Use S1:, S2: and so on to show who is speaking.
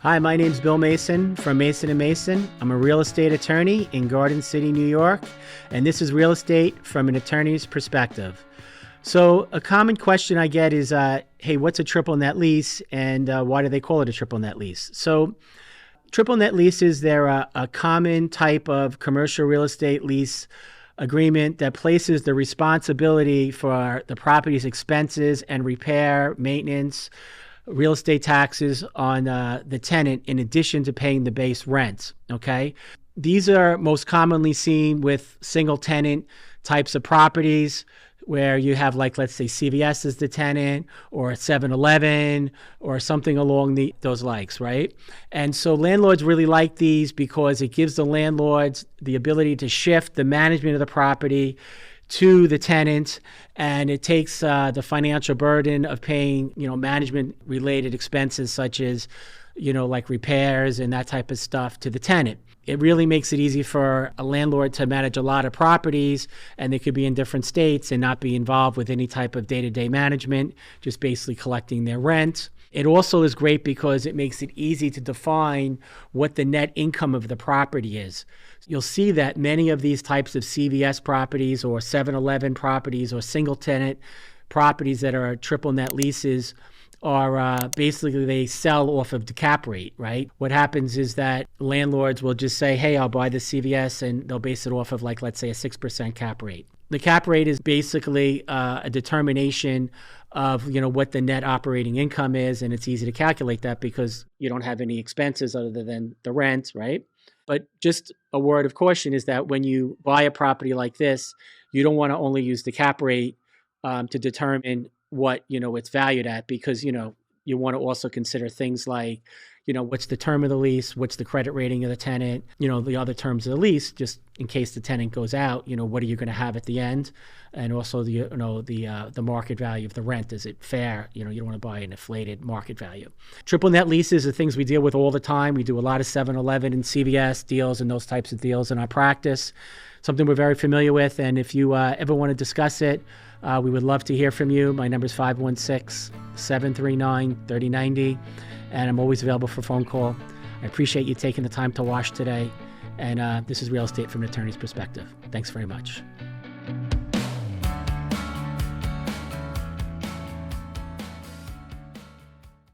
S1: Hi, my name's Bill Mason from Mason & Mason. I'm a real estate attorney in Garden City, New York, and this is real estate from an attorney's perspective. So a common question I get is, hey, what's a triple net lease, and why do they call it a triple net lease? So triple net leases, they're a common type of commercial real estate lease agreement that places the responsibility for the property's expenses and repair, maintenance, real estate taxes on the tenant in addition to paying the base rent, okay? These are most commonly seen with single tenant types of properties where you have, like, let's say CVS as the tenant or a 7-Eleven or something along those likes, right? And so landlords really like these because it gives the landlords the ability to shift the management of the property to the tenant, and it takes the financial burden of paying, management related expenses such as, like repairs and that type of stuff to the tenant. It really makes it easy for a landlord to manage a lot of properties, and they could be in different states and not be involved with any type of day-to-day management, just basically collecting their rent. It also is great because it makes it easy to define what the net income of the property is. You'll see that many of these types of CVS properties or 7-Eleven properties or single tenant properties that are triple net leases are basically they sell off of the cap rate, right? What happens is that landlords will just say, hey, I'll buy the CVS, and they'll base it off of, like, let's say a 6% cap rate. The cap rate is basically a determination of, what the net operating income is, and it's easy to calculate that because you don't have any expenses other than the rent, right? But just a word of caution is that when you buy a property like this, you don't want to only use the cap rate to determine what, it's valued at, because, you want to also consider things like, what's the term of the lease, what's the credit rating of the tenant, the other terms of the lease, just in case the tenant goes out, what are you going to have at the end? And also the market value of the rent. Is it fair? You don't want to buy an inflated market value. Triple net leases are things we deal with all the time. We do a lot of 7-Eleven and CVS deals and those types of deals in our practice. Something we're very familiar with. And if you ever want to discuss it, we would love to hear from you. My number is 516-739-3090, and I'm always available for phone call. I appreciate you taking the time to watch today, and this is real estate from an attorney's perspective. Thanks very much.